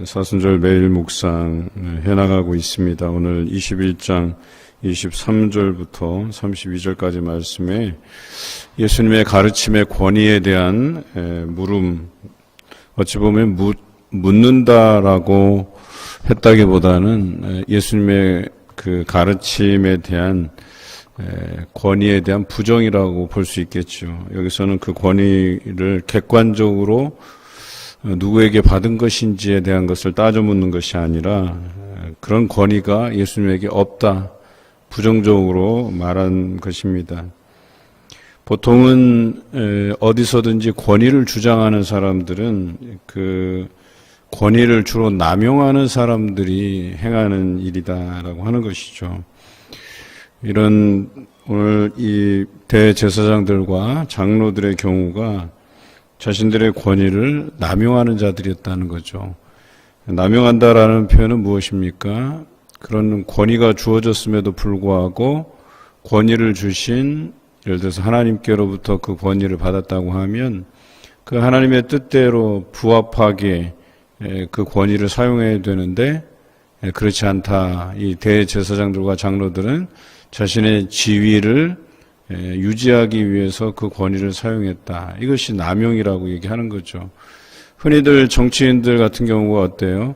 사순절 매일 묵상 해나가고 있습니다. 오늘 21장 23절부터 32절까지 말씀에 예수님의 가르침의 권위에 대한 물음, 어찌 보면 묻는다라고 했다기보다는 예수님의 그 가르침에 대한 권위에 대한 부정이라고 볼 수 있겠죠. 여기서는 그 권위를 객관적으로 누구에게 받은 것인지에 대한 것을 따져 묻는 것이 아니라 그런 권위가 예수님에게 없다, 부정적으로 말한 것입니다. 보통은 어디서든지 권위를 주장하는 사람들은 그 권위를 주로 남용하는 사람들이 행하는 일이다라고 하는 것이죠. 이런 오늘 이 대제사장들과 장로들의 경우가 자신들의 권위를 남용하는 자들이었다는 거죠. 남용한다라는 표현은 무엇입니까? 그런 권위가 주어졌음에도 불구하고 권위를 주신, 예를 들어서 하나님께로부터 그 권위를 받았다고 하면 그 하나님의 뜻대로 부합하게 그 권위를 사용해야 되는데 그렇지 않다. 이 대제사장들과 장로들은 자신의 지위를 유지하기 위해서 그 권위를 사용했다. 이것이 남용이라고 얘기하는 거죠. 흔히들 정치인들 같은 경우가 어때요?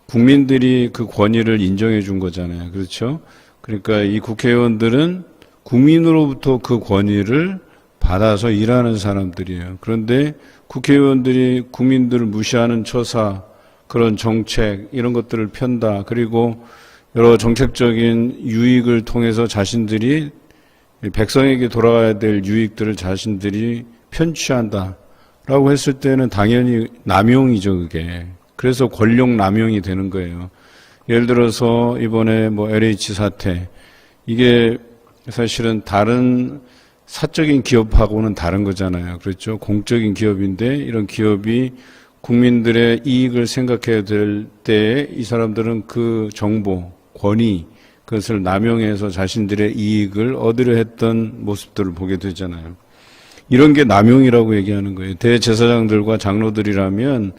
국민들이 그 권위를 인정해 준 거잖아요. 그렇죠? 그러니까 이 국회의원들은 국민으로부터 그 권위를 받아서 일하는 사람들이에요. 그런데 국회의원들이 국민들을 무시하는 처사, 그런 정책, 이런 것들을 편다. 그리고 여러 정책적인 유익을 통해서 자신들이 백성에게 돌아가야 될 유익들을 자신들이 편취한다라고 했을 때는 당연히 남용이죠, 그게. 그래서 권력 남용이 되는 거예요. 예를 들어서 이번에 LH 사태, 이게 사실은 다른 사적인 기업하고는 다른 거잖아요. 그렇죠? 공적인 기업인데 이런 기업이 국민들의 이익을 생각해야 될 때에 이 사람들은 그 정보, 권위, 그것을 남용해서 자신들의 이익을 얻으려 했던 모습들을 보게 되잖아요. 이런 게 남용이라고 얘기하는 거예요. 대제사장들과 장로들이라면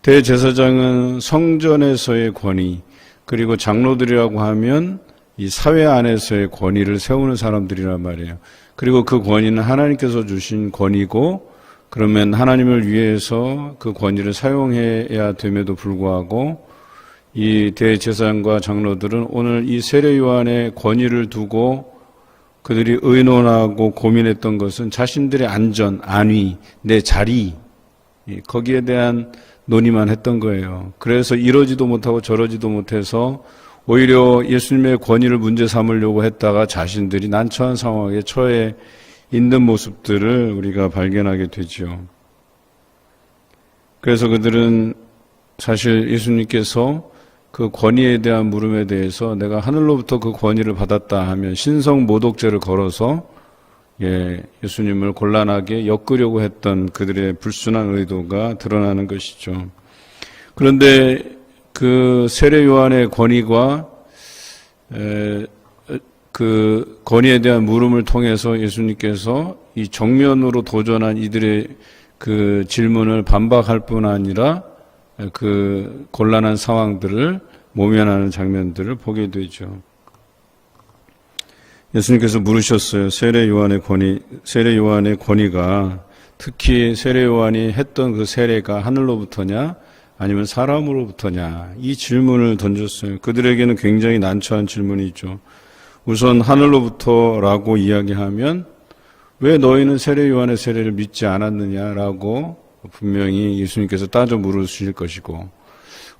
대제사장은 성전에서의 권위, 그리고 장로들이라고 하면 이 사회 안에서의 권위를 세우는 사람들이란 말이에요. 그리고 그 권위는 하나님께서 주신 권위고, 그러면 하나님을 위해서 그 권위를 사용해야 됨에도 불구하고 이 대제사장과 장로들은 오늘 이 세례 요한의 권위를 두고 그들이 의논하고 고민했던 것은 자신들의 안전, 안위, 내 자리, 거기에 대한 논의만 했던 거예요. 그래서 이러지도 못하고 저러지도 못해서 오히려 예수님의 권위를 문제 삼으려고 했다가 자신들이 난처한 상황에 처해 있는 모습들을 우리가 발견하게 되죠. 그래서 그들은 사실 예수님께서 그 권위에 대한 물음에 대해서 내가 하늘로부터 그 권위를 받았다 하면 신성 모독죄를 걸어서 예수님을 곤란하게 엮으려고 했던 그들의 불순한 의도가 드러나는 것이죠. 그런데 그 세례 요한의 권위가 그 권위에 대한 물음을 통해서 예수님께서 이 정면으로 도전한 이들의 그 질문을 반박할 뿐 아니라 그 곤란한 상황들을 모면하는 장면들을 보게 되죠. 예수님께서 물으셨어요. 세례 요한의 권위가 특히 세례 요한이 했던 그 세례가 하늘로부터냐 아니면 사람으로부터냐, 이 질문을 던졌어요. 그들에게는 굉장히 난처한 질문이죠. 우선 하늘로부터라고 이야기하면 왜 너희는 세례 요한의 세례를 믿지 않았느냐라고 분명히 예수님께서 따져 물으실 것이고,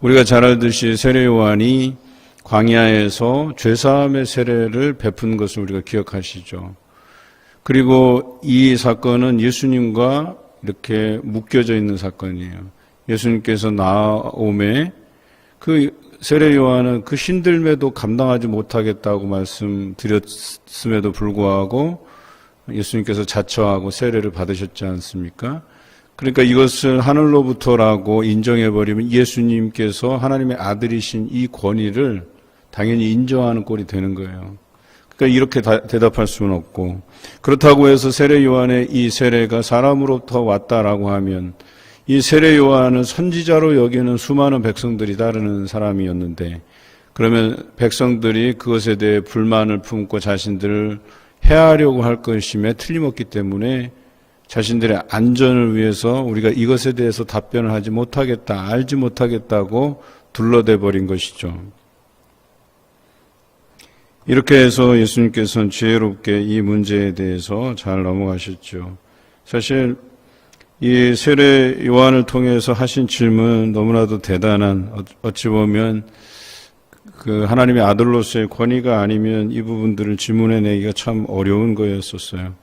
우리가 잘 알듯이 세례 요한이 광야에서 죄사함의 세례를 베푼 것을 우리가 기억하시죠. 그리고 이 사건은 예수님과 이렇게 묶여져 있는 사건이에요. 예수님께서 나옴에 그 세례 요한은 그 신들매도 감당하지 못하겠다고 말씀드렸음에도 불구하고 예수님께서 자처하고 세례를 받으셨지 않습니까? 그러니까 이것을 하늘로부터라고 인정해버리면 예수님께서 하나님의 아들이신 이 권위를 당연히 인정하는 꼴이 되는 거예요. 그러니까 이렇게 대답할 수는 없고, 그렇다고 해서 세례 요한의 이 세례가 사람으로부터 왔다라고 하면 이 세례 요한은 선지자로 여기는 수많은 백성들이 따르는 사람이었는데, 그러면 백성들이 그것에 대해 불만을 품고 자신들을 해하려고 할 것임에 틀림없기 때문에 자신들의 안전을 위해서 우리가 이것에 대해서 답변을 하지 못하겠다, 알지 못하겠다고 둘러대 버린 것이죠. 이렇게 해서 예수님께서는 지혜롭게 이 문제에 대해서 잘 넘어가셨죠. 사실 이 세례 요한을 통해서 하신 질문 너무나도 대단한, 어찌 보면 그 하나님의 아들로서의 권위가 아니면 이 부분들을 질문해내기가 참 어려운 거였었어요.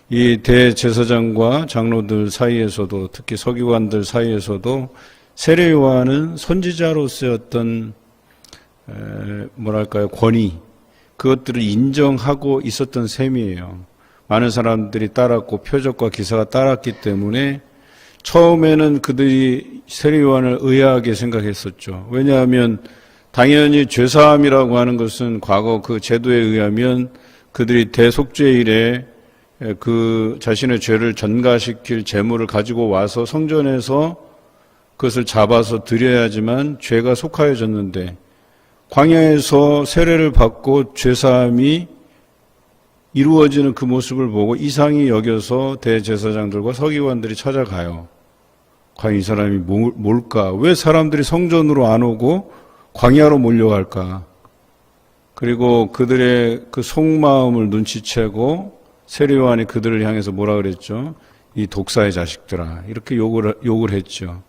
이 대제사장과 장로들 사이에서도, 특히 서기관들 사이에서도 세례 요한은 선지자로서의 어떤 권위, 그것들을 인정하고 있었던 셈이에요. 많은 사람들이 따랐고 표적과 기사가 따랐기 때문에 처음에는 그들이 세례 요한을 의아하게 생각했었죠. 왜냐하면 당연히 죄사함이라고 하는 것은 과거 그 제도에 의하면 그들이 대속죄일에 그 자신의 죄를 전가시킬 제물을 가지고 와서 성전에서 그것을 잡아서 드려야지만 죄가 속하여졌는데, 광야에서 세례를 받고 죄사함이 이루어지는 그 모습을 보고 이상히 여겨서 대제사장들과 서기관들이 찾아가요. 과연 이 사람이 뭘까? 왜 사람들이 성전으로 안 오고 광야로 몰려갈까? 그리고 그들의 그 속마음을 눈치채고 세례 요한이 그들을 향해서 뭐라 그랬죠? 이 독사의 자식들아, 이렇게 욕을 했죠.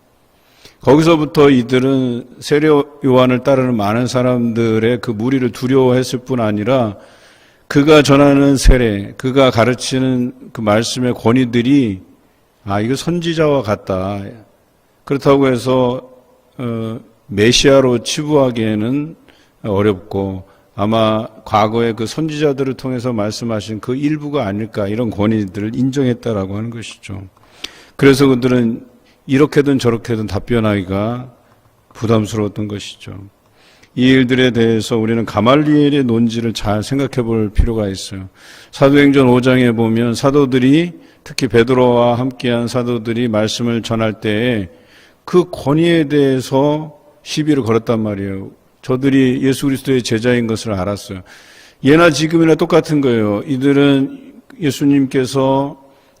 거기서부터 이들은 세례 요한을 따르는 많은 사람들의 그 무리를 두려워했을 뿐 아니라 그가 전하는 세례, 그가 가르치는 그 말씀의 권위들이 이거 선지자와 같다. 그렇다고 해서 메시아로 치부하기에는 어렵고, 아마 과거에 그 선지자들을 통해서 말씀하신 그 일부가 아닐까, 이런 권위들을 인정했다라고 하는 것이죠. 그래서 그들은 이렇게든 저렇게든 답변하기가 부담스러웠던 것이죠. 이 일들에 대해서 우리는 가말리엘의 논지를 잘 생각해 볼 필요가 있어요. 사도행전 5장에 보면 사도들이, 특히 베드로와 함께한 사도들이 말씀을 전할 때에 그 권위에 대해서 시비를 걸었단 말이에요. 저들이 예수 그리스도의 제자인 것을 알았어요. 예나 지금이나 똑같은 거예요. 이들은 예수님께서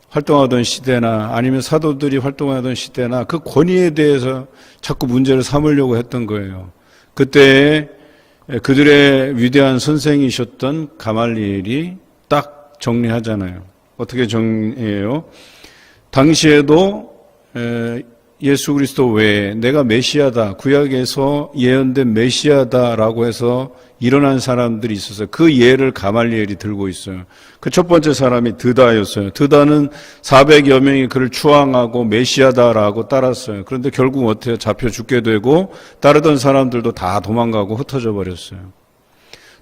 활동하던 시대나 아니면 사도들이 활동하던 시대나 그 권위에 대해서 자꾸 문제를 삼으려고 했던 거예요. 그때 그들의 위대한 선생이셨던 가말리엘이 딱 정리하잖아요. 어떻게 정리해요? 당시에도 예수 그리스도 외에 내가 메시아다, 구약에서 예언된 메시아다라고 해서 일어난 사람들이 있었어요. 그 예를 가말리엘이 들고 있어요. 그 첫 번째 사람이 드다였어요. 드다는 400여 명이 그를 추앙하고 메시아다라고 따랐어요. 그런데 결국 어때요? 잡혀 죽게 되고 따르던 사람들도 다 도망가고 흩어져 버렸어요.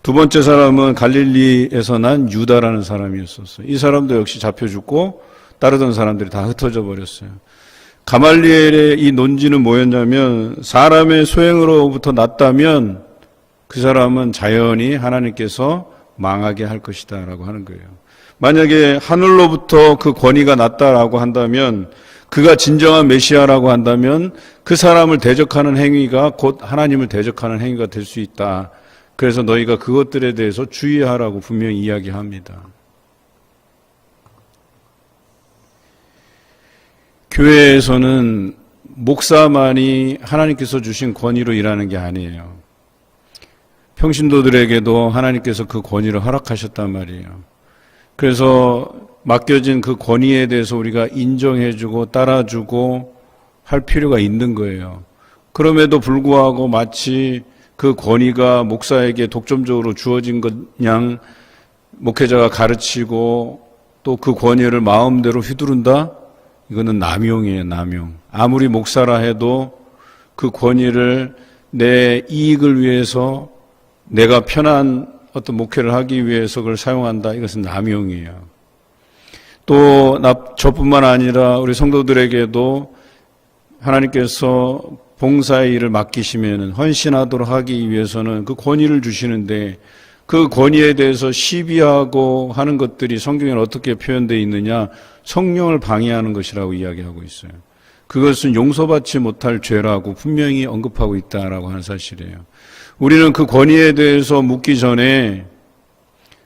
두 번째 사람은 갈릴리에서 난 유다라는 사람이었었어요. 이 사람도 역시 잡혀 죽고 따르던 사람들이 다 흩어져 버렸어요. 가말리엘의 이 논지는 뭐였냐면, 사람의 소행으로부터 났다면 그 사람은 자연히 하나님께서 망하게 할 것이다 라고 하는 거예요. 만약에 하늘로부터 그 권위가 났다라고 한다면, 그가 진정한 메시아라고 한다면 그 사람을 대적하는 행위가 곧 하나님을 대적하는 행위가 될 수 있다. 그래서 너희가 그것들에 대해서 주의하라고 분명히 이야기합니다. 교회에서는 목사만이 하나님께서 주신 권위로 일하는 게 아니에요. 평신도들에게도 하나님께서 그 권위를 허락하셨단 말이에요. 그래서 맡겨진 그 권위에 대해서 우리가 인정해주고 따라주고 할 필요가 있는 거예요. 그럼에도 불구하고 마치 그 권위가 목사에게 독점적으로 주어진 것 양 목회자가 가르치고 또 그 권위를 마음대로 휘두른다? 이거는 남용이에요, 남용. 아무리 목사라 해도 그 권위를 내 이익을 위해서, 내가 편한 어떤 목회를 하기 위해서 그걸 사용한다. 이것은 남용이에요. 또 저뿐만 아니라 우리 성도들에게도 하나님께서 봉사의 일을 맡기시면 헌신하도록 하기 위해서는 그 권위를 주시는데, 그 권위에 대해서 시비하고 하는 것들이 성경에 어떻게 표현되어 있느냐? 성령을 방해하는 것이라고 이야기하고 있어요. 그것은 용서받지 못할 죄라고 분명히 언급하고 있다라고 하는 사실이에요. 우리는 그 권위에 대해서 묻기 전에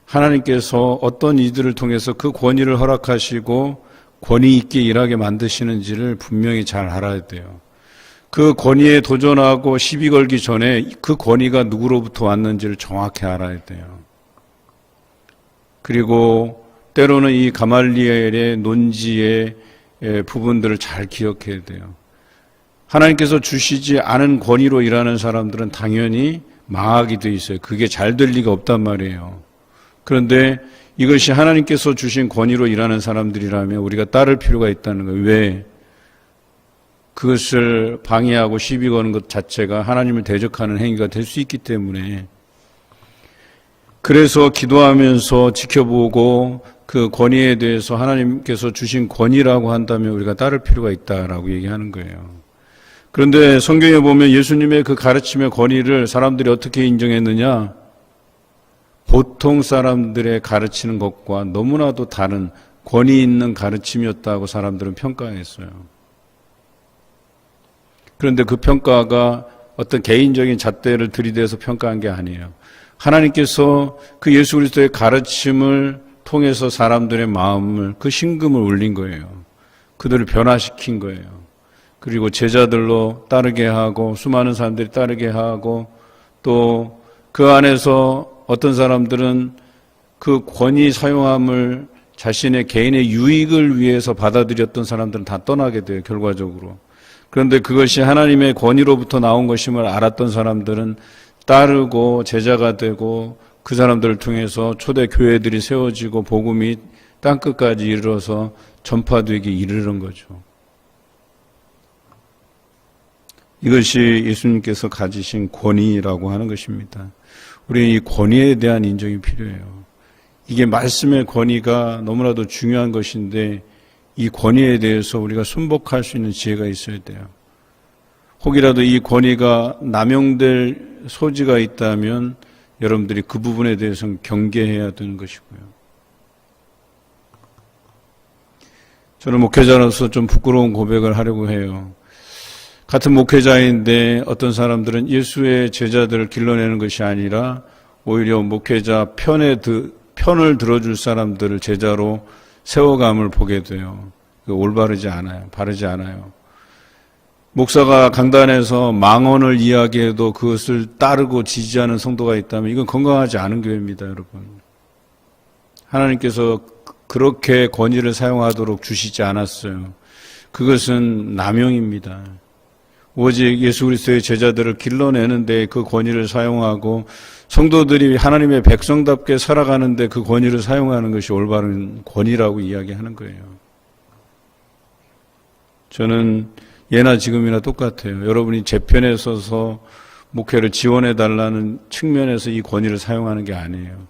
하나님께서 어떤 이들을 통해서 그 권위를 허락하시고 권위 있게 일하게 만드시는지를 분명히 잘 알아야 돼요. 그 권위에 도전하고 시비 걸기 전에 그 권위가 누구로부터 왔는지를 정확히 알아야 돼요. 그리고 때로는 이 가말리엘의 논지의 부분들을 잘 기억해야 돼요. 하나님께서 주시지 않은 권위로 일하는 사람들은 당연히 망하게 돼 있어요. 그게 잘 될 리가 없단 말이에요. 그런데 이것이 하나님께서 주신 권위로 일하는 사람들이라면 우리가 따를 필요가 있다는 거예요. 왜? 그것을 방해하고 시비 거는 것 자체가 하나님을 대적하는 행위가 될 수 있기 때문에, 그래서 기도하면서 지켜보고 그 권위에 대해서 하나님께서 주신 권위라고 한다면 우리가 따를 필요가 있다라고 얘기하는 거예요. 그런데 성경에 보면 예수님의 그 가르침의 권위를 사람들이 어떻게 인정했느냐? 보통 사람들의 가르치는 것과 너무나도 다른 권위 있는 가르침이었다고 사람들은 평가했어요. 그런데 그 평가가 어떤 개인적인 잣대를 들이대서 평가한 게 아니에요. 하나님께서 그 예수 그리스도의 가르침을 통해서 사람들의 마음을, 그 심금을 울린 거예요. 그들을 변화시킨 거예요. 그리고 제자들로 따르게 하고 수많은 사람들이 따르게 하고, 또 그 안에서 어떤 사람들은 그 권위 사용함을 자신의 개인의 유익을 위해서 받아들였던 사람들은 다 떠나게 돼요, 결과적으로. 그런데 그것이 하나님의 권위로부터 나온 것임을 알았던 사람들은 따르고 제자가 되고, 그 사람들을 통해서 초대 교회들이 세워지고 복음이 땅끝까지 이르러서 전파되기 이르는 거죠. 이것이 예수님께서 가지신 권위라고 하는 것입니다. 우리는 이 권위에 대한 인정이 필요해요. 이게 말씀의 권위가 너무나도 중요한 것인데, 이 권위에 대해서 우리가 순복할 수 있는 지혜가 있어야 돼요. 혹이라도 이 권위가 남용될 소지가 있다면 여러분들이 그 부분에 대해서는 경계해야 되는 것이고요. 저는 목회자로서 좀 부끄러운 고백을 하려고 해요. 같은 목회자인데 어떤 사람들은 예수의 제자들을 길러내는 것이 아니라 오히려 목회자 편을 들어줄 사람들을 제자로 세워감을 보게 돼요. 올바르지 않아요. 바르지 않아요. 목사가 강단에서 망언을 이야기해도 그것을 따르고 지지하는 성도가 있다면 이건 건강하지 않은 교회입니다, 여러분. 하나님께서 그렇게 권위를 사용하도록 주시지 않았어요. 그것은 남용입니다. 오직 예수 그리스도의 제자들을 길러내는데 그 권위를 사용하고, 성도들이 하나님의 백성답게 살아가는데 그 권위를 사용하는 것이 올바른 권위라고 이야기하는 거예요. 저는 예나 지금이나 똑같아요. 여러분이 제 편에 서서 목회를 지원해달라는 측면에서 이 권위를 사용하는 게 아니에요.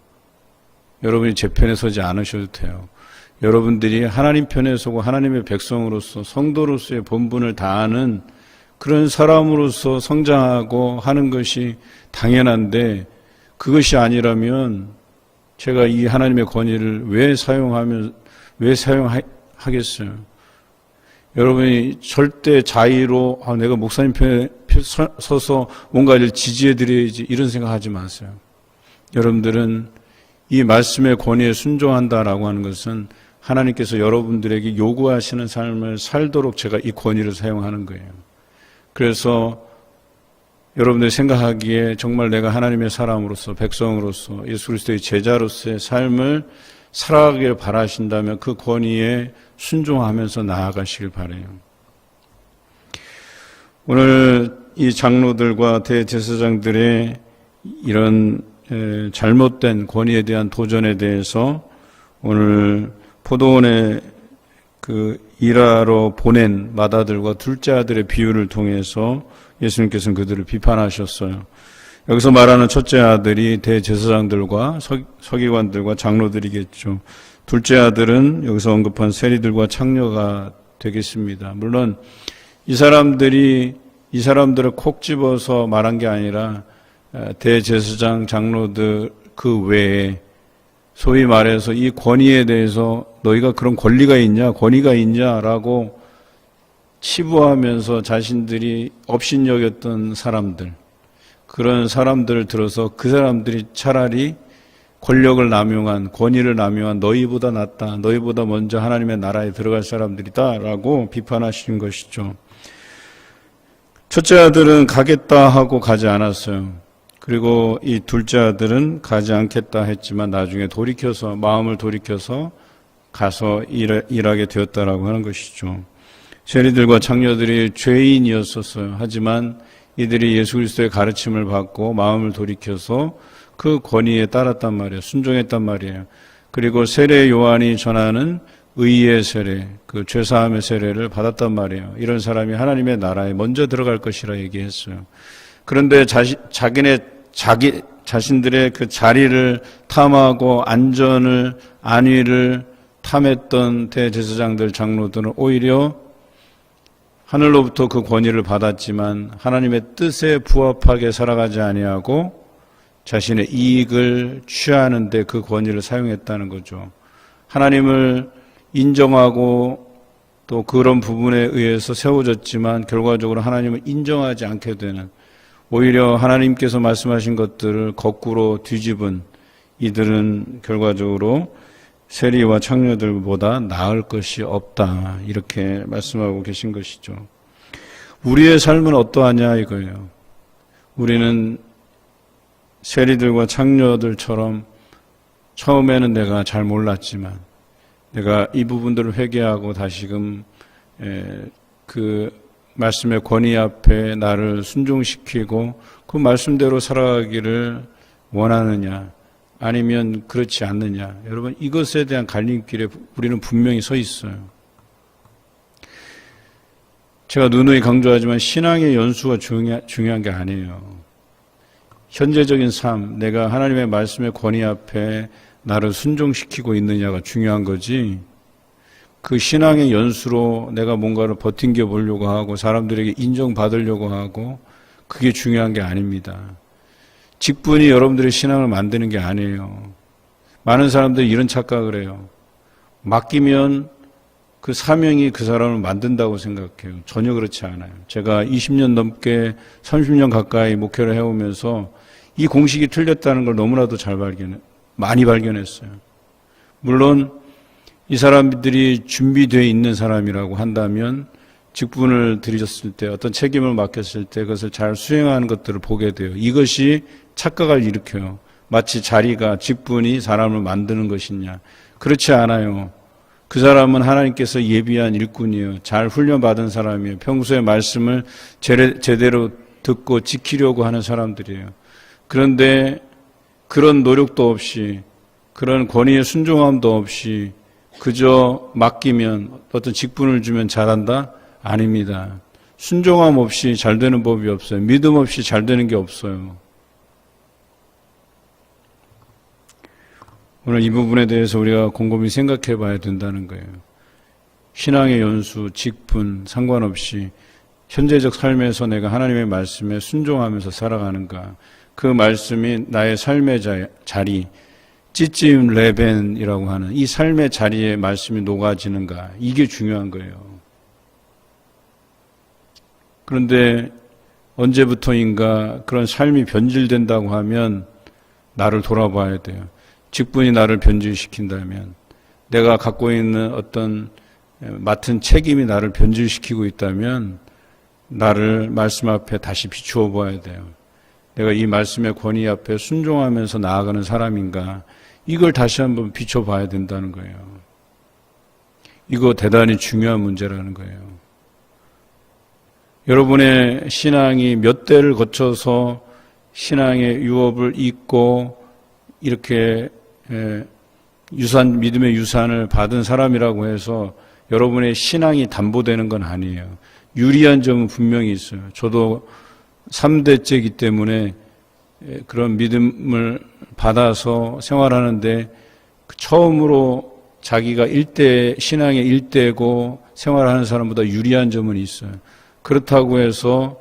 여러분이 제 편에 서지 않으셔도 돼요. 여러분들이 하나님 편에 서고 하나님의 백성으로서 성도로서의 본분을 다하는 그런 사람으로서 성장하고 하는 것이 당연한데, 그것이 아니라면 제가 이 하나님의 권위를 왜 사용하겠어요? 여러분이 절대 자의로 내가 목사님 편에 서서 뭔가를 지지해드려야지 이런 생각하지 마세요. 여러분들은 이 말씀의 권위에 순종한다라고 하는 것은 하나님께서 여러분들에게 요구하시는 삶을 살도록 제가 이 권위를 사용하는 거예요. 그래서 여러분들이 생각하기에 정말 내가 하나님의 사람으로서, 백성으로서, 예수 그리스도의 제자로서의 삶을 살아가기를 바라신다면 그 권위에 순종하면서 나아가시길 바라요. 오늘 이 장로들과 대제사장들의 이런 잘못된 권위에 대한 도전에 대해서 오늘 포도원에 그 일하러 보낸 맏아들과 둘째 아들의 비유를 통해서 예수님께서는 그들을 비판하셨어요. 여기서 말하는 첫째 아들이 대제사장들과 서기관들과 장로들이겠죠. 둘째 아들은 여기서 언급한 세리들과 창녀가 되겠습니다. 물론 이 사람들을 콕 집어서 말한 게 아니라 대제사장, 장로들 그 외에 소위 말해서 이 권위에 대해서 너희가 그런 권리가 있냐, 권위가 있냐라고 치부하면서 자신들이 업신여겼던 사람들, 그런 사람들을 들어서 그 사람들이 차라리 권력을 남용한, 권위를 남용한 너희보다 낫다, 너희보다 먼저 하나님의 나라에 들어갈 사람들이다 라고 비판하시는 것이죠. 첫째 아들은 가겠다 하고 가지 않았어요. 그리고 이 둘째 아들은 가지 않겠다 했지만 나중에 마음을 돌이켜서 가서 일하게 되었다라고 하는 것이죠. 세리들과 창녀들이 죄인이었었어요. 하지만 이들이 예수 그리스도의 가르침을 받고 마음을 돌이켜서 그 권위에 따랐단 말이에요. 순종했단 말이에요. 그리고 세례 요한이 전하는 의의 세례, 그 죄사함의 세례를 받았단 말이에요. 이런 사람이 하나님의 나라에 먼저 들어갈 것이라 얘기했어요. 그런데 자신들의 그 자리를 탐하고 안위를 탐했던 대제사장들, 장로들은 오히려 하늘로부터 그 권위를 받았지만 하나님의 뜻에 부합하게 살아가지 아니하고 자신의 이익을 취하는 데 그 권위를 사용했다는 거죠. 하나님을 인정하고 또 그런 부분에 의해서 세워졌지만 결과적으로 하나님을 인정하지 않게 되는, 오히려 하나님께서 말씀하신 것들을 거꾸로 뒤집은 이들은 결과적으로 세리와 창녀들보다 나을 것이 없다, 이렇게 말씀하고 계신 것이죠. 우리의 삶은 어떠하냐 이거예요. 우리는 세리들과 창녀들처럼 처음에는 내가 잘 몰랐지만 내가 이 부분들을 회개하고 다시금 그 말씀의 권위 앞에 나를 순종시키고 그 말씀대로 살아가기를 원하느냐 아니면 그렇지 않느냐, 여러분 이것에 대한 갈림길에 우리는 분명히 서 있어요. 제가 누누이 강조하지만 신앙의 연수가 중요한 게 아니에요. 현재적인 삶, 내가 하나님의 말씀의 권위 앞에 나를 순종시키고 있느냐가 중요한 거지, 그 신앙의 연수로 내가 뭔가를 버틴겨 보려고 하고 사람들에게 인정받으려고 하고 그게 중요한 게 아닙니다. 직분이 여러분들의 신앙을 만드는 게 아니에요. 많은 사람들이 이런 착각을 해요. 맡기면 그 사명이 그 사람을 만든다고 생각해요. 전혀 그렇지 않아요. 제가 20년 넘게 30년 가까이 목회를 해오면서 이 공식이 틀렸다는 걸 너무나도 많이 발견했어요. 물론 이 사람들이 준비되어 있는 사람이라고 한다면 직분을 들이셨을 때, 어떤 책임을 맡겼을 때 그것을 잘 수행하는 것들을 보게 돼요. 이것이 착각을 일으켜요. 마치 직분이 사람을 만드는 것이냐. 그렇지 않아요. 그 사람은 하나님께서 예비한 일꾼이에요. 잘 훈련받은 사람이에요. 평소에 말씀을 제대로 듣고 지키려고 하는 사람들이에요. 그런데 그런 노력도 없이, 그런 권위의 순종함도 없이 그저 맡기면, 어떤 직분을 주면 잘한다? 아닙니다. 순종함 없이 잘 되는 법이 없어요. 믿음 없이 잘 되는 게 없어요. 오늘 이 부분에 대해서 우리가 곰곰이 생각해 봐야 된다는 거예요. 신앙의 연수, 직분 상관없이 현재적 삶에서 내가 하나님의 말씀에 순종하면서 살아가는가, 그 말씀이 나의 삶의 자리, 찌찜 레벤이라고 하는 이 삶의 자리에 말씀이 녹아지는가, 이게 중요한 거예요. 그런데 언제부터인가 그런 삶이 변질된다고 하면 나를 돌아봐야 돼요. 직분이 나를 변질시킨다면, 내가 갖고 있는 어떤 맡은 책임이 나를 변질시키고 있다면 나를 말씀 앞에 다시 비추어 봐야 돼요. 내가 이 말씀의 권위 앞에 순종하면서 나아가는 사람인가, 이걸 다시 한번 비춰봐야 된다는 거예요. 이거 대단히 중요한 문제라는 거예요. 여러분의 신앙이 몇 대를 거쳐서 신앙의 유업을 잇고 이렇게 믿음의 유산을 받은 사람이라고 해서 여러분의 신앙이 담보되는 건 아니에요. 유리한 점은 분명히 있어요. 저도 3대째이기 때문에 그런 믿음을 받아서 생활하는데 처음으로 자기가 신앙의 1대고 생활하는 사람보다 유리한 점은 있어요. 그렇다고 해서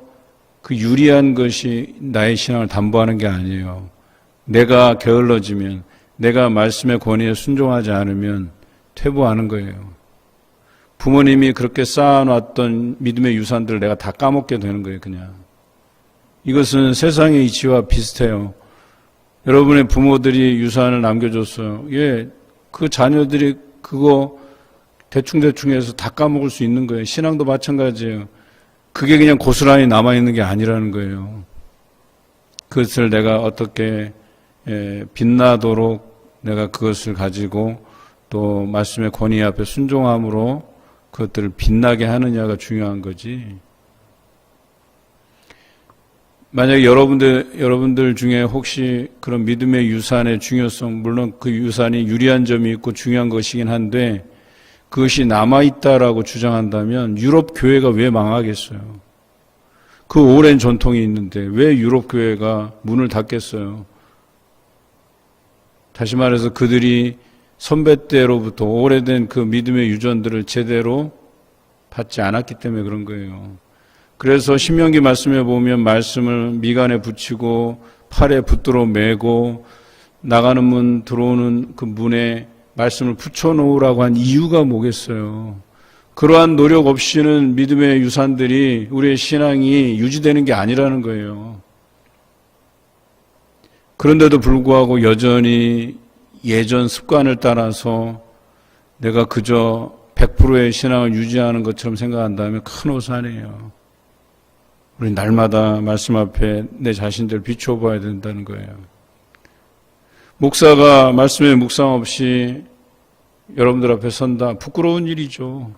그 유리한 것이 나의 신앙을 담보하는 게 아니에요. 내가 게을러지면, 내가 말씀의 권위에 순종하지 않으면 퇴보하는 거예요. 부모님이 그렇게 쌓아놨던 믿음의 유산들을 내가 다 까먹게 되는 거예요, 그냥. 이것은 세상의 이치와 비슷해요. 여러분의 부모들이 유산을 남겨줬어요. 예, 그 자녀들이 그거 대충 해서 다 까먹을 수 있는 거예요. 신앙도 마찬가지예요. 그게 그냥 고스란히 남아있는 게 아니라는 거예요. 그것을 내가 어떻게 빛나도록 내가 그것을 가지고 또 말씀의 권위 앞에 순종함으로 그것들을 빛나게 하느냐가 중요한 거지. 만약에 여러분들 중에 혹시 그런 믿음의 유산의 중요성, 물론 그 유산이 유리한 점이 있고 중요한 것이긴 한데 그것이 남아있다라고 주장한다면 유럽 교회가 왜 망하겠어요? 그 오랜 전통이 있는데 왜 유럽 교회가 문을 닫겠어요? 다시 말해서 그들이 선배 때로부터 오래된 그 믿음의 유전들을 제대로 받지 않았기 때문에 그런 거예요. 그래서 신명기 말씀에 보면 말씀을 미간에 붙이고 팔에 붙들어 매고 나가는 문 들어오는 그 문에 말씀을 붙여놓으라고 한 이유가 뭐겠어요? 그러한 노력 없이는 믿음의 유산들이 우리의 신앙이 유지되는 게 아니라는 거예요. 그런데도 불구하고 여전히 예전 습관을 따라서 내가 그저 100%의 신앙을 유지하는 것처럼 생각한다면 큰 오산이에요. 우리 날마다 말씀 앞에 내 자신들을 비춰봐야 된다는 거예요. 목사가 말씀에 묵상 없이 여러분들 앞에 선다. 부끄러운 일이죠.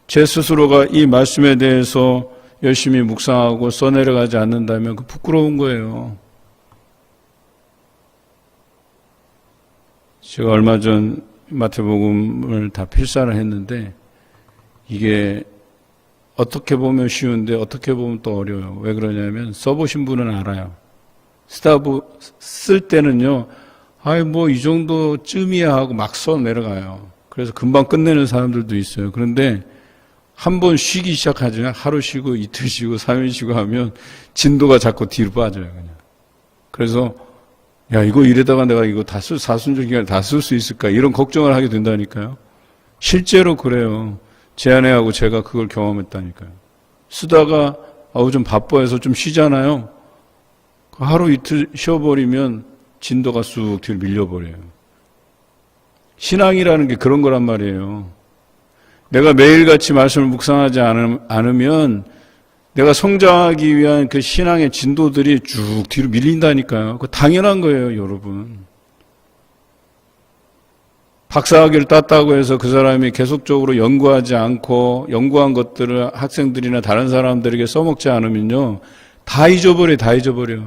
제 스스로가 이 말씀에 대해서 열심히 묵상하고 써내려가지 않는다면 그 부끄러운 거예요. 제가 얼마 전 마태복음을 다 필사를 했는데 이게 어떻게 보면 쉬운데 어떻게 보면 또 어려워요. 왜 그러냐면 써보신 분은 알아요. 쓸 때는요, 아이 뭐 이 정도쯤이야 하고 막 써 내려가요. 그래서 금방 끝내는 사람들도 있어요. 그런데 한 번 쉬기 시작하잖아요. 하루 쉬고 이틀 쉬고 3일 쉬고 하면 진도가 자꾸 뒤로 빠져요. 그냥. 그래서 야 이거 이러다가 내가 이거 다 사순절 기간에 다 쓸 수 있을까 이런 걱정을 하게 된다니까요. 실제로 그래요. 제 아내하고 제가 그걸 경험했다니까요. 쓰다가 좀 바빠해서 좀 쉬잖아요. 하루 이틀 쉬어버리면 진도가 쑥 뒤로 밀려버려요. 신앙이라는 게 그런 거란 말이에요. 내가 매일같이 말씀을 묵상하지 않으면 내가 성장하기 위한 그 신앙의 진도들이 쭉 뒤로 밀린다니까요. 그거 당연한 거예요, 여러분. 박사학위를 땄다고 해서 그 사람이 계속적으로 연구하지 않고 연구한 것들을 학생들이나 다른 사람들에게 써먹지 않으면요. 다 잊어버려.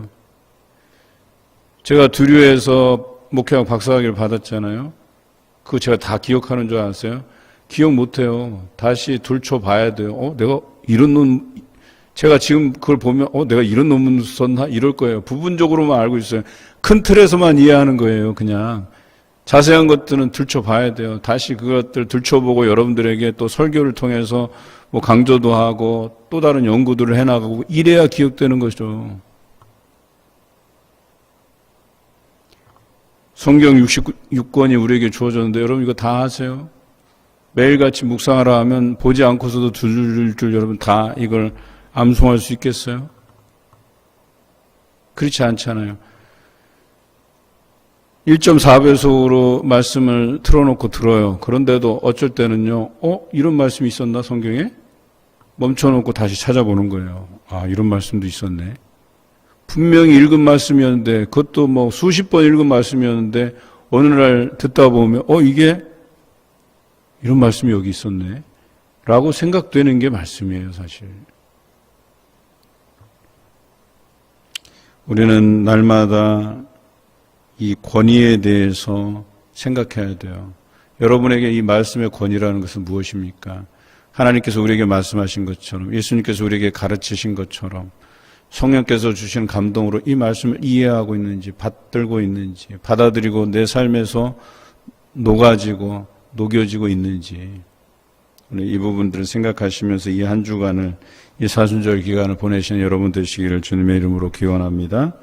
제가 두류에서 목회학 박사학위를 받았잖아요. 그거 제가 다 기억하는 줄 아세요? 기억 못해요. 다시 들춰봐야 돼요. 내가 제가 지금 그걸 보면 내가 이런 논문 썼나? 이럴 거예요. 부분적으로만 알고 있어요. 큰 틀에서만 이해하는 거예요. 그냥. 자세한 것들은 들춰봐야 돼요. 다시 그것들 들춰보고 여러분들에게 또 설교를 통해서 뭐 강조도 하고 또 다른 연구들을 해나가고 이래야 기억되는 거죠. 성경 66권이 우리에게 주어졌는데 여러분 이거 다 아세요? 매일같이 묵상하라 하면 보지 않고서도 줄 여러분 다 이걸 암송할 수 있겠어요? 그렇지 않잖아요. 1.4배속으로 말씀을 틀어놓고 들어요. 그런데도 어쩔 때는요, 이런 말씀이 있었나, 성경에? 멈춰놓고 다시 찾아보는 거예요. 이런 말씀도 있었네. 분명히 읽은 말씀이었는데, 그것도 뭐 수십 번 읽은 말씀이었는데, 어느 날 듣다 보면, 이게 이런 말씀이 여기 있었네. 라고 생각되는 게 말씀이에요, 사실. 우리는 날마다 이 권위에 대해서 생각해야 돼요. 여러분에게 이 말씀의 권위라는 것은 무엇입니까? 하나님께서 우리에게 말씀하신 것처럼 예수님께서 우리에게 가르치신 것처럼 성령께서 주신 감동으로 이 말씀을 이해하고 있는지 받들고 있는지 받아들이고 내 삶에서 녹여지고 있는지 이 부분들을 생각하시면서 이 한 주간을 이 사순절 기간을 보내시는 여러분 되시기를 주님의 이름으로 기원합니다.